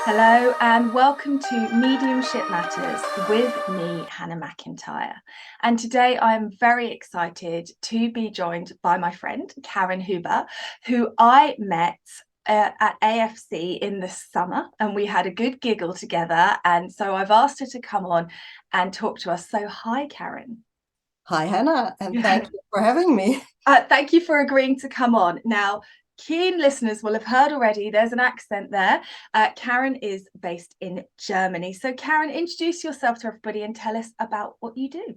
Hello and welcome to Mediumship Matters with me, Hannah Macintyre. And today I am very excited to be joined by my friend, Karin Huber, who I met at AFC in the summer, and we had a good giggle together. And so I've asked her to come on and talk to us. So hi, Karin. Hi, Hannah, and thank you for having me. Thank you for agreeing to come on. Now, keen listeners will have heard already, there's an accent there. Karin is based in Germany. So, Karin, introduce yourself to everybody and tell us about what you do.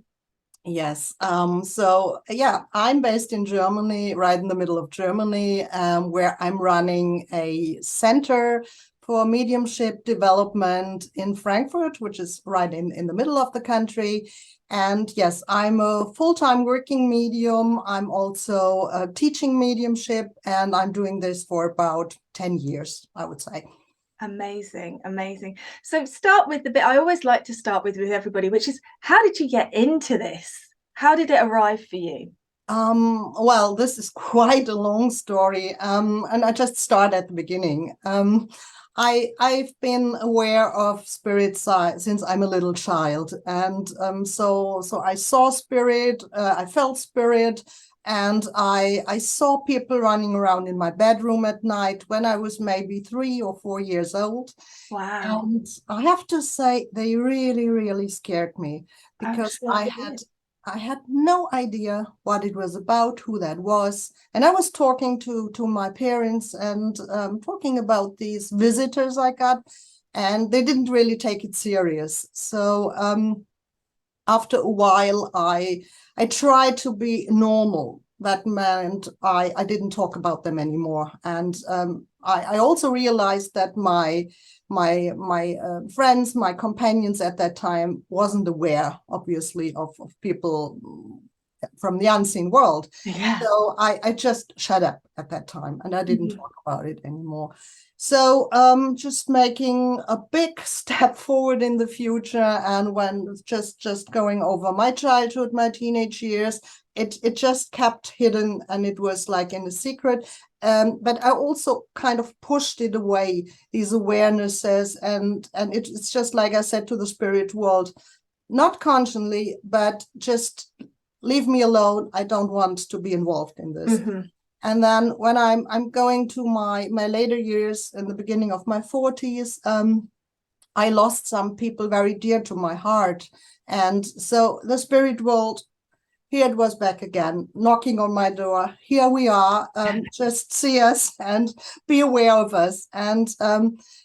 Yes. I'm based in Germany, right in the middle of Germany, where I'm running a center for mediumship development in Frankfurt, which is right in the middle of the country. And yes, I'm a full-time working medium. I'm also teaching mediumship, and I'm doing this for about 10 years, I would say. Amazing, amazing. So start with the bit I always like to start with everybody, which is how did you get into this? How did it arrive for you? Well, this is quite a long story, and I just start at the beginning. I've been aware of spirit since I'm a little child, and so I saw spirit, I felt spirit, and I saw people running around in my bedroom at night when I was maybe 3 or 4 years old. Wow. And I have to say, they really, really scared me I'm because sure it did. I had no idea what it was about, who that was. And I was talking to my parents and talking about these visitors I got, and they didn't really take it serious. So after a while, I tried to be normal. That meant I didn't talk about them anymore. And I also realized that my friends, my companions at that time wasn't aware, obviously, of people from the unseen world. Yeah. So I just shut up at that time and I didn't Mhm. talk about it anymore. So just making a big step forward in the future, and when just going over my childhood, my teenage years, it just kept hidden and it was like in a secret. But I also kind of pushed it away, these awarenesses, and it's just like I said to the spirit world, not consciously, but just leave me alone. I don't want to be involved in this. Mhm. And then when I'm going to my later years, in the beginning of my 40s, I lost some people very dear to my heart. And so the spirit world, here it was back again, knocking on my door. Here we are, just see us and be aware of us. And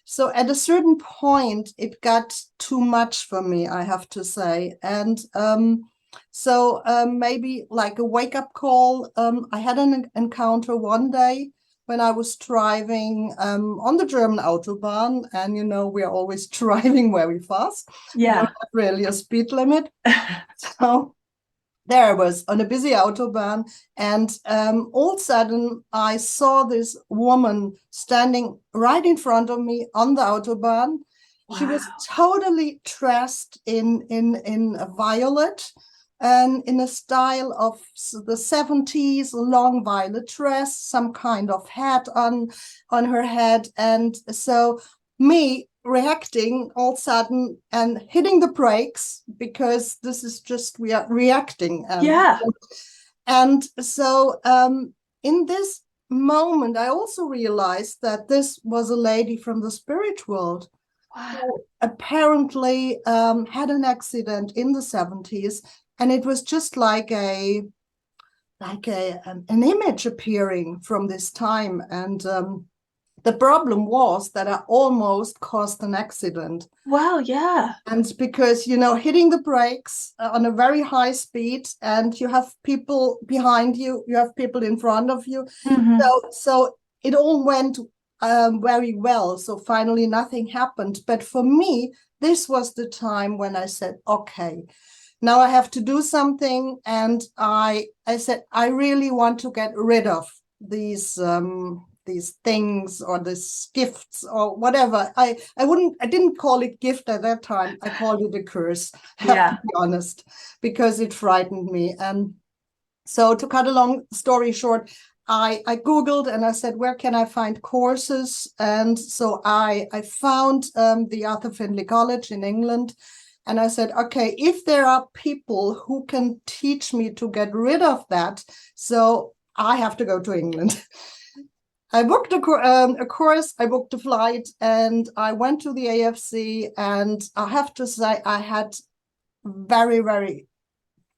so at a certain point, it got too much for me, I have to say. And so maybe like a wake-up call. I had an encounter one day when I was driving on the German autobahn, and we're always driving very fast. We don't Yeah. have really a speed limit. So there I was on a busy autobahn, and all of a sudden I saw this woman standing right in front of me on the autobahn. She was Wow. totally dressed in a violet and in a style of the 70s, long violet dress, some kind of hat on her head. And so me reacting all of a sudden and hitting the brakes, because this is just, we are reacting. Yeah. And so in this moment, I also realized that this was a lady from the spirit world Wow. who apparently had an accident in the 70s. And it was just like an image appearing from this time. And the problem was that I almost caused an accident. Wow. Yeah. And because, hitting the brakes on a very high speed, and you have people behind you, you have people in front of you. Mhm. So it all went very well. So finally, nothing happened. But for me, this was the time when I said, okay, now I have to do something. And I said, I really want to get rid of these things or these gifts or whatever. I didn't call it gift at that time. I called it a curse, I have to Yeah. be honest, because it frightened me. And so to cut a long story short, I Googled and I said, where can I find courses? And so I found the Arthur Findlay College in England. And I said, okay, if there are people who can teach me to get rid of that, so I have to go to England. I booked a course, I booked a flight, and I went to the AFC. And I have to say, I had very, very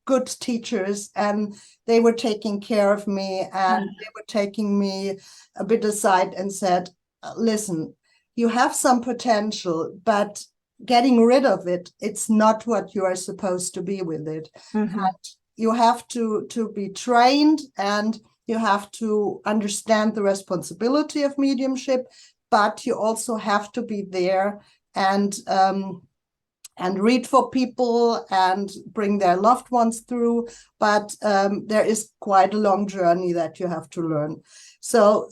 good teachers, and they were taking care of me, and they were taking me a bit aside and said, listen, you have some potential, but getting rid of it, it's not what you are supposed to be with it. Mm-hmm. And you have to be trained, and you have to understand the responsibility of mediumship, but you also have to be there and read for people and bring their loved ones through. But there is quite a long journey that you have to learn. So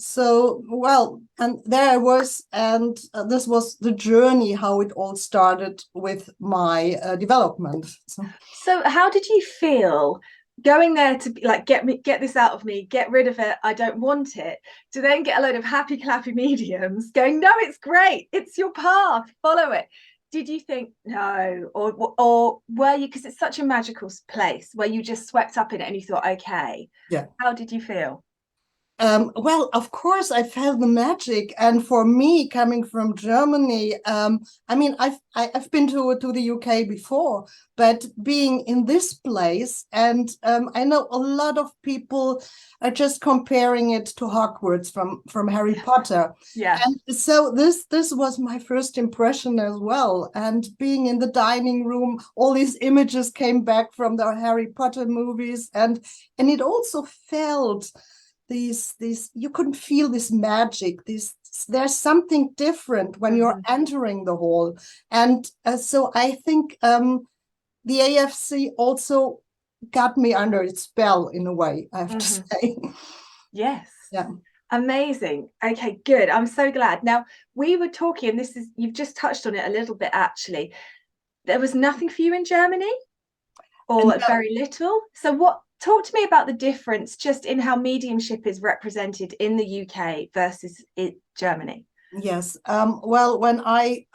well, and there I was, and this was the journey, how it all started with my development. So how did you feel going there to be like, get this out of me, get rid of it, I don't want it, to then get a load of happy clappy mediums going, no, it's great, it's your path, follow it? Did you think no, or were you, because it's such a magical place, where you just swept up in it and you thought, okay, yeah, how did you feel? Well, of course, I felt the magic, and for me, coming from Germany, I mean, I've been to the UK before, but being in this place, and I know a lot of people are just comparing it to Hogwarts from Harry Potter. Yeah. And so this was my first impression as well. And being in the dining room, all these images came back from the Harry Potter movies, and it also felt these you couldn't feel this magic, there's something different when you're entering the hall. And so I think the AFC also got me under its spell in a way, I have to say. Yes. Yeah. Amazing. Okay, good. I'm so glad. Now, we were talking, and this is, you've just touched on it a little bit actually. There was nothing for you in Germany, or very little. So talk to me about the difference just in how mediumship is represented in the UK versus Germany. Yes. Well, when I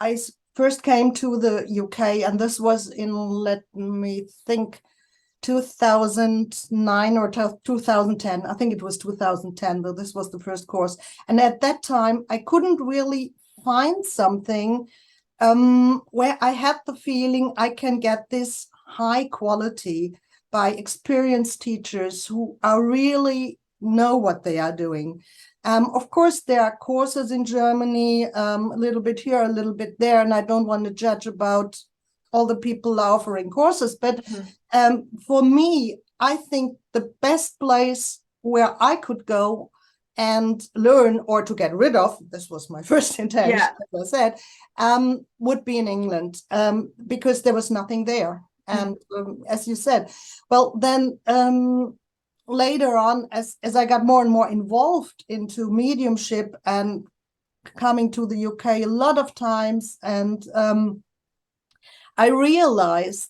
first came to the UK, and this was in, let me think, 2009 or 2010. I think it was 2010, though this was the first course. And at that time, I couldn't really find something where I had the feeling I can get this high quality by experienced teachers who are really know what they are doing. Of course, there are courses in Germany, a little bit here, a little bit there, and I don't want to judge about all the people offering courses. But for me, I think the best place where I could go and learn, or to get rid of, this was my first intention, as I said, would be in England, because there was nothing there. And as you said, well, then later on, as I got more and more involved into mediumship and coming to the UK a lot of times, and I realized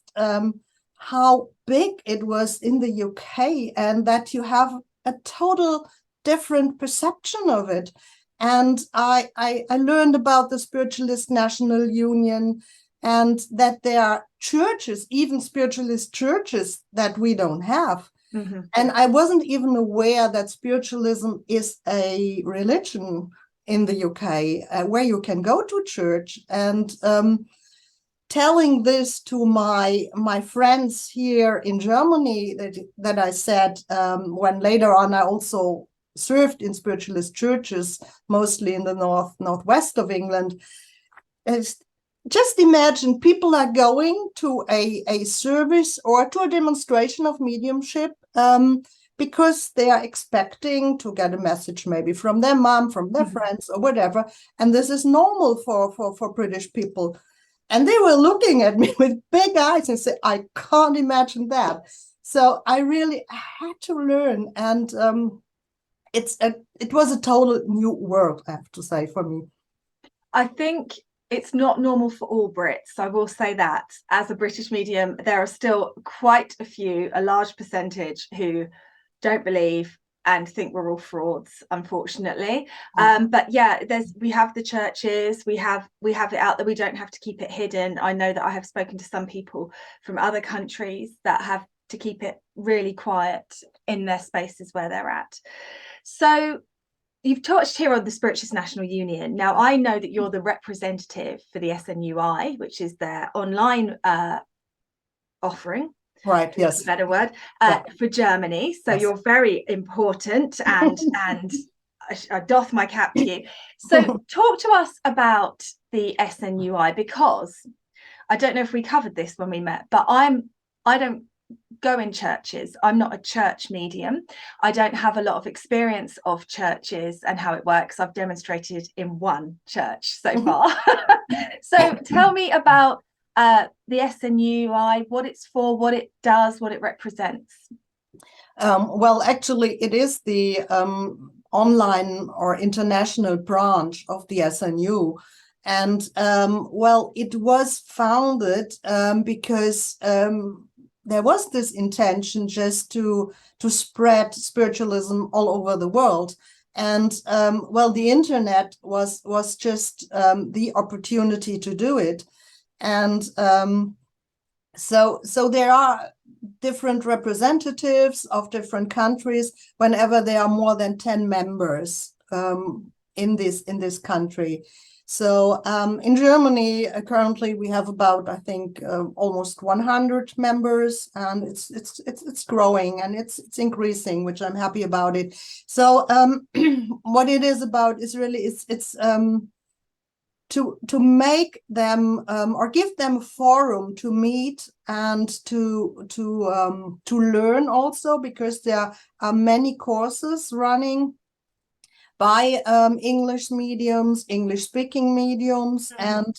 how big it was in the UK, and that you have a total different perception of it. And I learned about the Spiritualist National Union, and that there are churches, even spiritualist churches, that we don't have. And I wasn't even aware that spiritualism is a religion in the UK, where you can go to church. And telling this to my friends here in Germany, that I said, when later on I also served in spiritualist churches, mostly in the northwest of England, is just imagine people are going to a service or to a demonstration of mediumship because they are expecting to get a message maybe from their mom, from their friends, or whatever. And this is normal for British people. And they were looking at me with big eyes and said, I can't imagine that. So I really had to learn. And it was a total new world, I have to say, for me. I think it's not normal for all Brits. I will say that. As a British medium, there are still quite a large percentage who don't believe, and think we're all frauds, unfortunately. But yeah, we have the churches, we have it out there. We don't have to keep it hidden. I know that I have spoken to some people from other countries that have to keep it really quiet in their spaces where they're at. So you've touched here on the Spiritualist National Union. Now, I know that you're the representative for the SNUi, which is their online offering. Right, yes. Better word, for Germany. So yes. You're very important, and I doff my cap to you. So talk to us about the SNUi, because I don't know if we covered this when we met, but I don't go in churches. I'm not a church medium. I don't have a lot of experience of churches and how it works. I've demonstrated in one church so far. So tell me about the SNUi, what it's for, what it does, what it represents. Well, actually, it is the online or international branch of the SNU. And well, it was founded because there was this intention just to spread spiritualism all over the world. And well, the internet was just the opportunity to do it. And so there are different representatives of different countries whenever there are more than 10 members in this country. So in Germany, currently we have about, I think, almost 100 members, and it's growing and it's increasing, which I'm happy about it. So what it is about is really it's to make them or give them a forum to meet and to learn also, because there are many courses running by English mediums, English-speaking mediums, and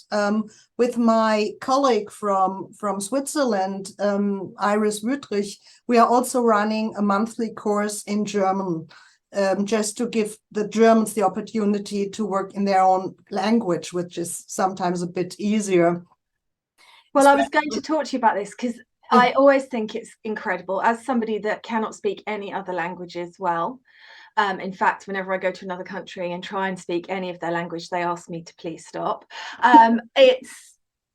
with my colleague from Switzerland, Iris Wüttrich, we are also running a monthly course in German, just to give the Germans the opportunity to work in their own language, which is sometimes a bit easier. Well, I was going to talk to you about this because I always think it's incredible, as somebody that cannot speak any other languages well. In fact, whenever I go to another country and try and speak any of their language, they ask me to please stop.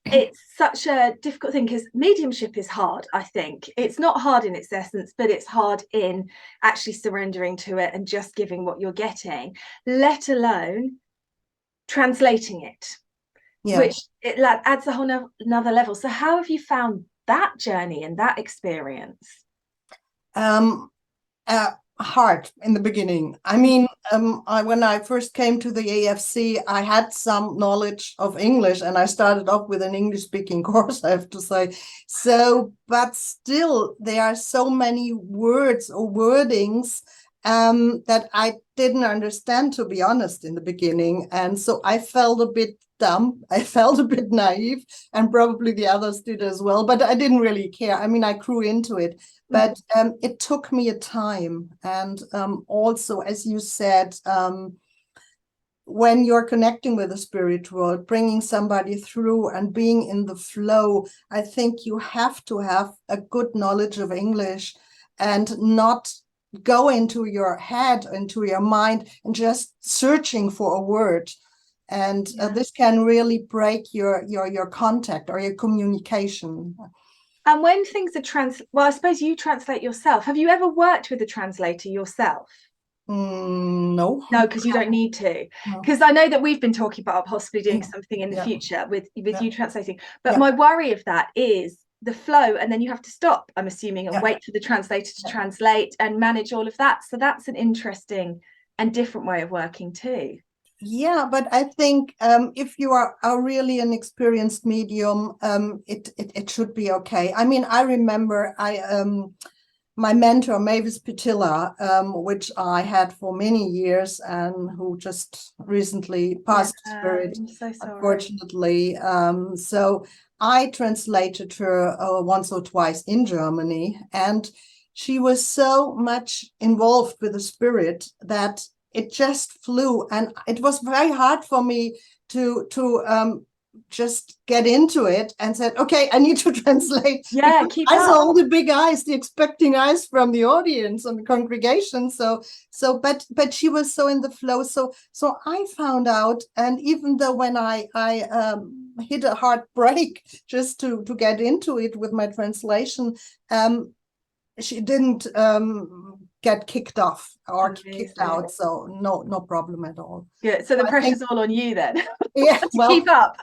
It's such a difficult thing, because mediumship is hard. I think it's not hard in its essence, but it's hard in actually surrendering to it and just giving what you're getting, let alone translating it, which it adds a whole another level. So how have you found that journey and that experience? Hard in the beginning. I mean, when I first came to the AFC, I had some knowledge of English, and I started off with an English-speaking course, I have to say. So, but still, there are so many words or wordings that I didn't understand, to be honest, in the beginning. And so I felt a bit dumb. I felt a bit naive, and probably the others did as well, but I didn't really care. I mean, I grew into it, but it took me a time. And also, as you said, when you're connecting with the spirit world, bringing somebody through and being in the flow, I think you have to have a good knowledge of English and not go into your head, into your mind, and just searching for a word. And this can really break your contact or your communication. And when things are well, I suppose you translate yourself. Have you ever worked with a translator yourself? No. No, because you don't need to. Because I know that we've been talking about possibly doing something in the future with you translating. But my worry of that is the flow, and then you have to stop, I'm assuming, and wait for the translator to translate and manage all of that. So that's an interesting and different way of working too. Yeah, but I think if you are really an experienced medium, it should be okay. I mean, I remember my mentor, Mavis Pitilla, which I had for many years, and who just recently passed spirit, unfortunately. So I translated her once or twice in Germany, and she was so much involved with the spirit that it just flew, and it was very hard for me to just get into it and said, okay, I need to translate. Yeah, keep I up. saw all the big eyes, the expecting eyes from the audience and the congregation. But she was so in the flow. So I found out, and even though when I hit a hard break just to get into it with my translation, she didn't get kicked off or kicked out. So no problem at all. Good. So the pressure's all on you then. Yeah, to keep up.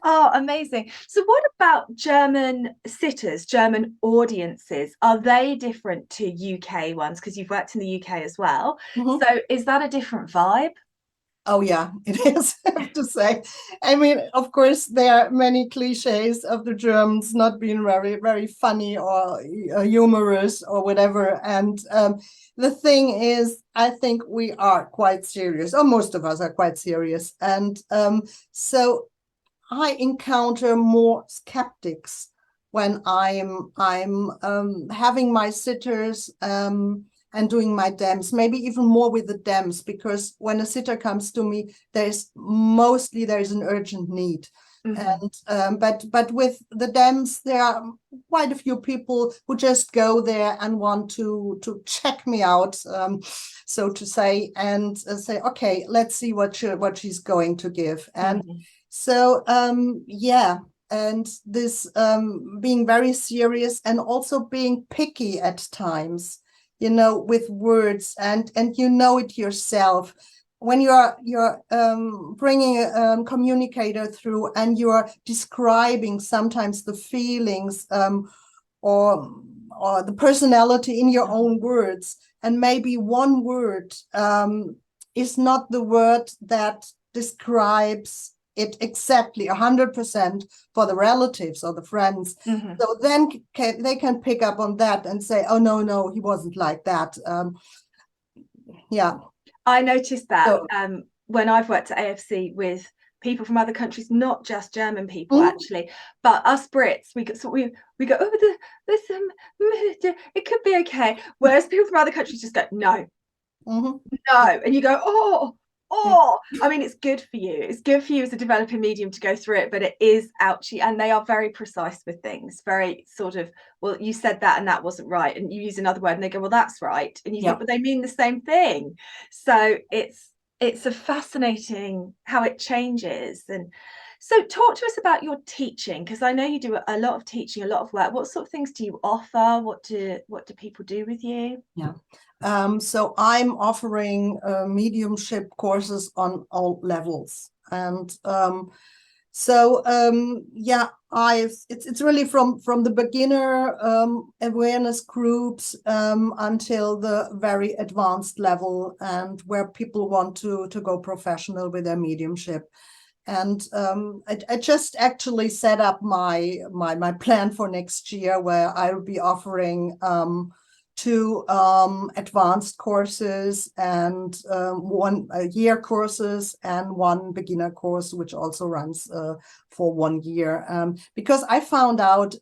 Oh, amazing. So what about German sitters, German audiences? Are they different to UK ones? Because you've worked in the UK as well. Mm-hmm. So is that a different vibe? Oh, yeah, it is, I have to say. I mean, of course, there are many cliches of the Germans not being very, very funny or humorous or whatever. And the thing is, I think we are quite serious, or most of us are quite serious. And so I encounter more skeptics when I'm having my sitters and doing my DEMS, maybe even more with the DEMS, because when a sitter comes to me, there is an urgent need. And but with the DEMS, there are quite a few people who just go there and want to check me out, so to say, and say, okay, let's see what she's going to give. And so, yeah, and this being very serious and also being picky at times, with words, and you know it yourself when you're bringing a communicator through and you're describing sometimes the feelings or the personality in your own words, and maybe one word is not the word that describes it exactly 100% for the relatives or the friends. So then they can pick up on that and say, oh, no, he wasn't like that. Yeah. I noticed that when I've worked at AFC with people from other countries, not just German people actually, but us Brits, we go, oh, it could be okay. Whereas people from other countries just go, no, no. And you go, oh, I mean, it's good for you. It's good for you as a developing medium to go through it, but it is ouchy. And they are very precise with things, very sort of, well, you said that and that wasn't right. And you use another word and they go, well, that's right. And you think, but they mean the same thing. So it's a fascinating how it changes. And so talk to us about your teaching, because I know you do a lot of teaching, a lot of work. What sort of things do you offer? What do people do with you? Yeah. So I'm offering mediumship courses on all levels. And it's really from the beginner awareness groups until the very advanced level, and where people want to go professional with their mediumship. And I just actually set up my plan for next year, where I will be offering 2 advanced courses and 1 year courses and 1 beginner course, which also runs for 1 year. Because I found out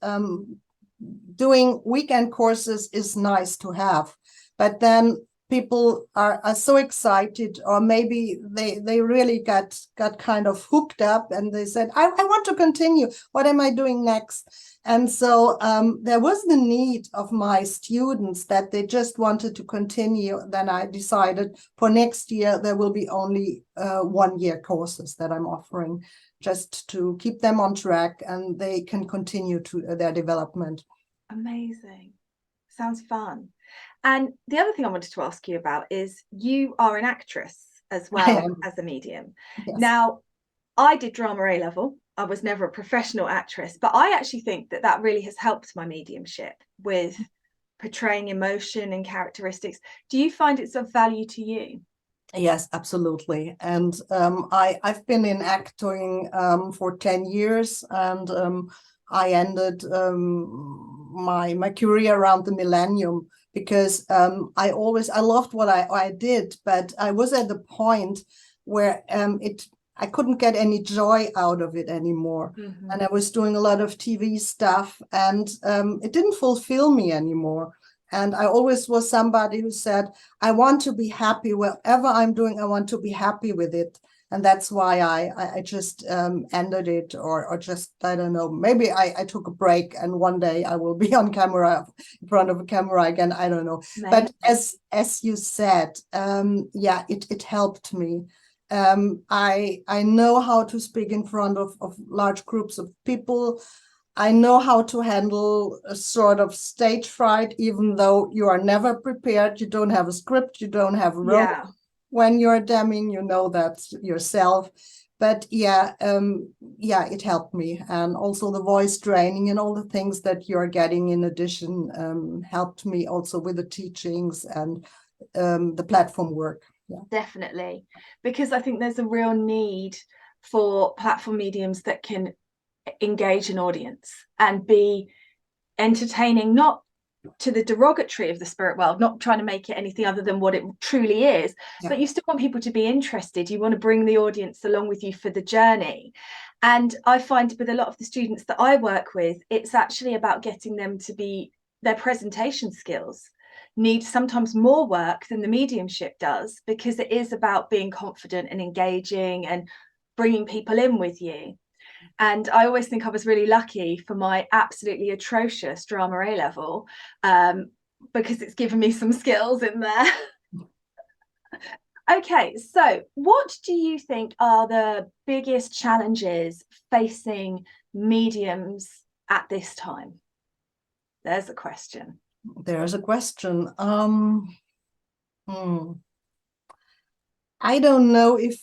doing weekend courses is nice to have, but then people are so excited, or maybe they really got kind of hooked up, and they said, I want to continue. What am I doing next? And so there was the need of my students that they just wanted to continue. Then I decided for next year, there will be only 1 year courses that I'm offering, just to keep them on track and they can continue to their development. Amazing. Sounds fun. And the other thing I wanted to ask you about is you are an actress as well as a medium. Yes. Now, I did drama A level. I was never a professional actress, but I actually think that really has helped my mediumship with portraying emotion and characteristics. Do you find it's of value to you? Yes, absolutely. And I've been in acting for 10 years, and I ended my career around the millennium, because I loved what I did, but I was at the point where I couldn't get any joy out of it anymore. And I was doing a lot of TV stuff, and it didn't fulfill me anymore. And I always was somebody who said, I want to be happy. Whatever I'm doing, I want to be happy with it. And that's why I just ended it, or just, I don't know, maybe I took a break and one day I will be on camera, in front of a camera again. I don't know. Maybe. But as you said, yeah, it helped me. I know how to speak in front of large groups of people. I know how to handle a sort of stage fright, even though you are never prepared. You don't have a script, you don't have a role. Yeah. When you're DMing, you know that yourself. But yeah, it helped me. And also the voice training and all the things that you're getting in addition helped me also with the teachings and the platform work. Yeah. Definitely, because I think there's a real need for platform mediums that can engage an audience and be entertaining, not to the derogatory of the spirit world, not trying to make it anything other than what it truly is, but you still want people to be interested. You want to bring the audience along with you for the journey. And I find with a lot of the students that I work with, it's actually about getting them to be, their presentation skills need sometimes more work than the mediumship does, because it is about being confident and engaging and bringing people in with you. And I always think I was really lucky for my absolutely atrocious drama A level, because it's given me some skills in there. Okay, so what do you think are the biggest challenges facing mediums at this time? There's a question. There's a question. I don't know if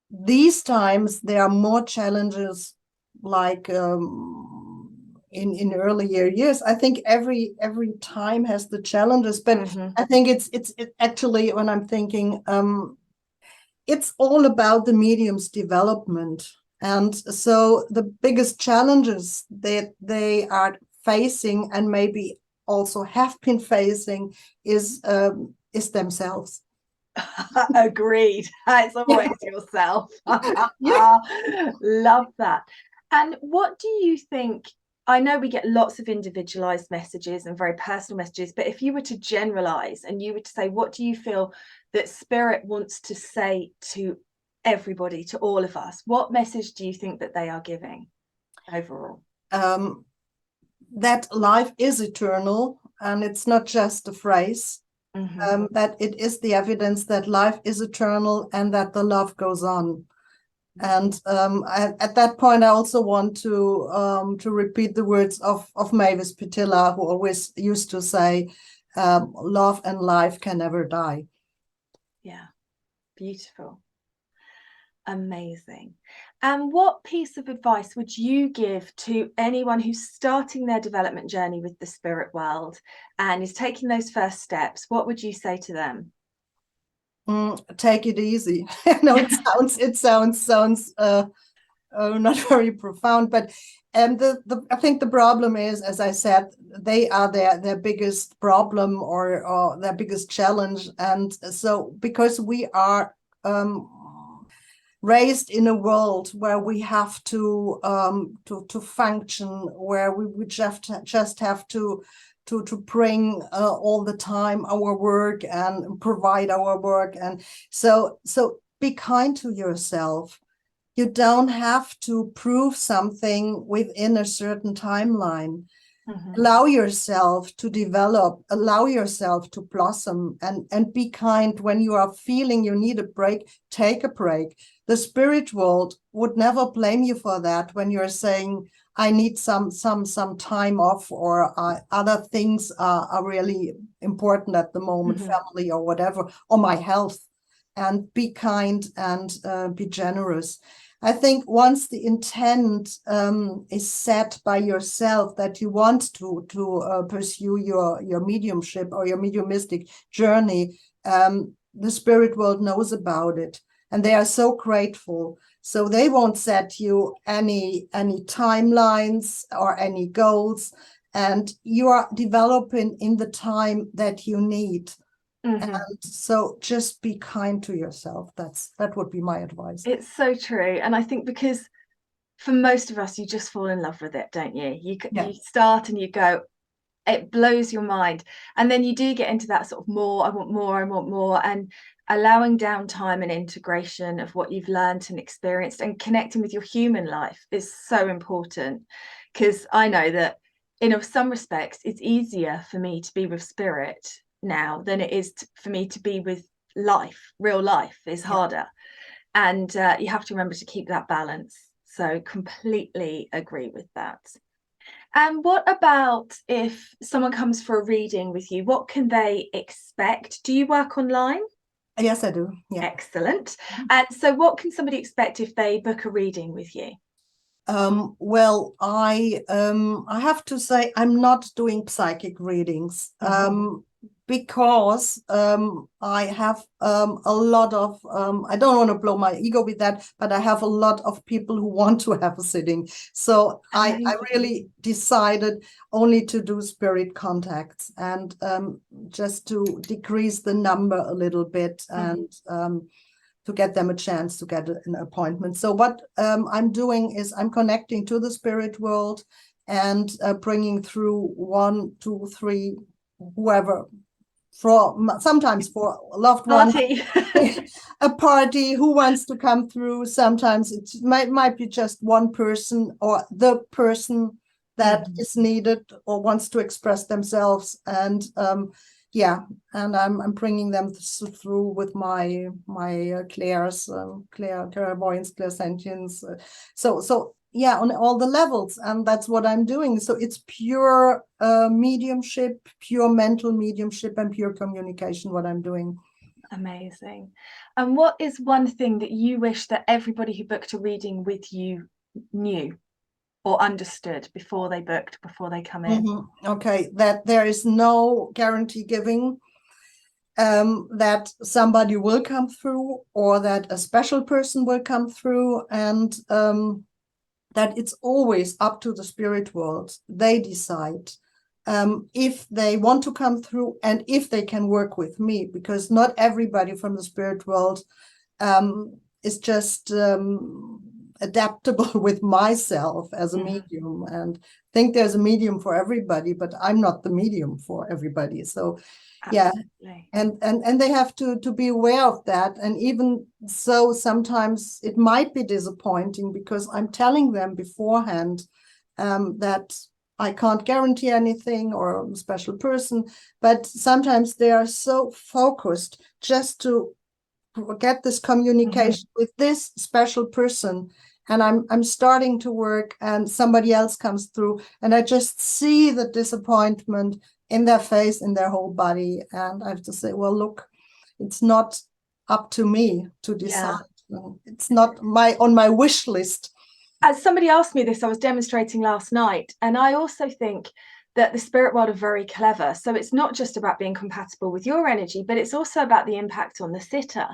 these times there are more challenges like in earlier years. I think every time has the challenges, but I think it's actually, when I'm thinking, it's all about the medium's development. And so the biggest challenges that they are facing, and maybe also have been facing, is themselves. Agreed. It's always yourself. Love that. And what do you think? I know we get lots of individualized messages and very personal messages, but if you were to generalize and you were to say, what do you feel that spirit wants to say to everybody, to all of us? What message do you think that they are giving overall? That life is eternal, and it's not just a phrase. That it is the evidence that life is eternal and that the love goes on. And at that point, I also want to repeat the words of Mavis Pitilla, who always used to say, love and life can never die. Yeah, beautiful. Amazing. And what piece of advice would you give to anyone who's starting their development journey with the spirit world and is taking those first steps? What would you say to them? Take it easy. No, it sounds not very profound, but I think the problem is, as I said, they are their biggest problem, or their biggest challenge. And so because we are raised in a world where we have to function, where we just have to bring all the time our work and provide our work, and so be kind to yourself. You don't have to prove something within a certain timeline. Allow yourself to develop, allow yourself to blossom, and be kind. When you are feeling you need a break, take a break. The spirit world would never blame you for that when you're saying, I need some time off, or other things are really important at the moment, family or whatever, or my health. And be kind and be generous. I think once the intent is set by yourself that you want to pursue your mediumship or your mediumistic journey, the spirit world knows about it, and they are so grateful. So they won't set you any timelines or any goals, and you are developing in the time that you need. And so just be kind to yourself. That would be my advice. It's so true. And I think because for most of us, you just fall in love with it, don't you? You start and you go, It blows your mind. And then you do get into that sort of more, I want more, I want more. And allowing downtime and integration of what you've learned and experienced and connecting with your human life is so important. Because I know that in some respects, it's easier for me to be with spirit now than it is for me to be with life. Real life is harder. And you have to remember to keep that balance. So completely agree with that. And what about if someone comes for a reading with you? What can they expect? Do you work online? Yes, I do. Yeah. Excellent. And so what can somebody expect if they book a reading with you? Well, I have to say I'm not doing psychic readings because I have a lot of I don't want to blow my ego with that, but I have a lot of people who want to have a sitting. So I really decided only to do spirit contacts and just to decrease the number a little bit and to get them a chance to get an appointment. So what I'm doing is I'm connecting to the spirit world and bringing through 1, 2, 3, whoever, sometimes for a loved one, a party who wants to come through. Sometimes it might be just one person or the person that is needed or wants to express themselves. And yeah, and I'm bringing them through with my clairvoyance, clairsentience. So yeah, on all the levels, and that's what I'm doing. So it's pure mediumship, pure mental mediumship, and pure communication. What I'm doing. Amazing. And what is one thing that you wish that everybody who booked a reading with you knew or understood before they booked, before they come in? Okay, that there is no guarantee giving that somebody will come through or that a special person will come through, and that it's always up to the spirit world. They decide if they want to come through and if they can work with me, because not everybody from the spirit world is just adaptable with myself as a medium, and think there's a medium for everybody, but I'm not the medium for everybody. So absolutely. And they have to be aware of that. And even so, sometimes it might be disappointing because I'm telling them beforehand that I can't guarantee anything or a special person, but sometimes they are so focused just to get this communication with this special person, and I'm starting to work and somebody else comes through and I just see the disappointment in their face, in their whole body, and I have to say, well, look, it's not up to me to decide. It's not on my wish list. As somebody asked me this, I was demonstrating last night, and I also think that the spirit world are very clever. So it's not just about being compatible with your energy, but it's also about the impact on the sitter.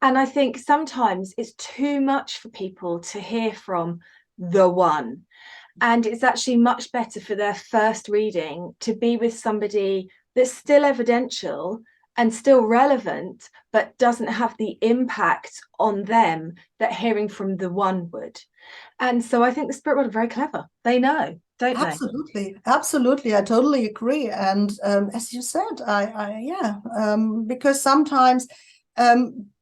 And I think sometimes it's too much for people to hear from the one. And it's actually much better for their first reading to be with somebody that's still evidential and still relevant, but doesn't have the impact on them that hearing from the one would. And so I think the spirit world are very clever. They know, don't they? Absolutely. I totally agree. And as you said, because sometimes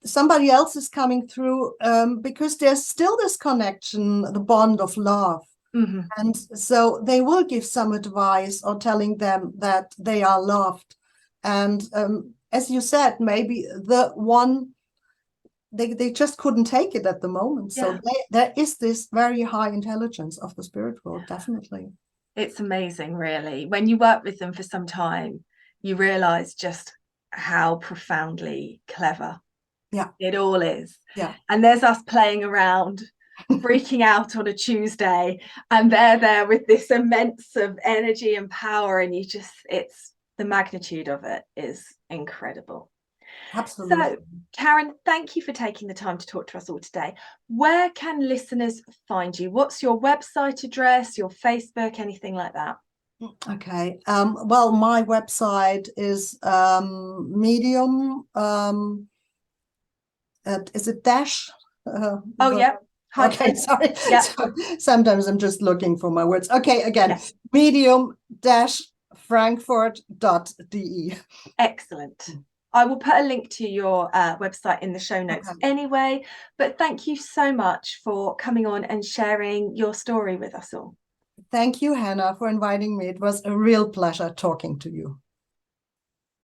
somebody else is coming through because there's still this connection, the bond of love. And so they will give some advice or telling them that they are loved. And as you said, maybe the one, they just couldn't take it at the moment. So there is this very high intelligence of the spirit world, definitely. It's amazing, really. When you work with them for some time, you realize just how profoundly clever it all is. And there's us playing around, freaking out on a Tuesday, and they're there with this immense of energy and power, and it's the magnitude of it is incredible. Absolutely. So, Karin, thank you for taking the time to talk to us all today. Where can listeners find you? What's your website address, your Facebook, anything like that? Okay. Well, my website is Medium. Is it dash? Okay, sorry. Sometimes I'm just looking for my words. Okay, again, medium dash frankfurt.de. Excellent. I will put a link to your website in the show notes Okay. anyway, but thank you so much for coming on and sharing your story with us all. Thank you, Hannah, for inviting me. It was a real pleasure talking to you.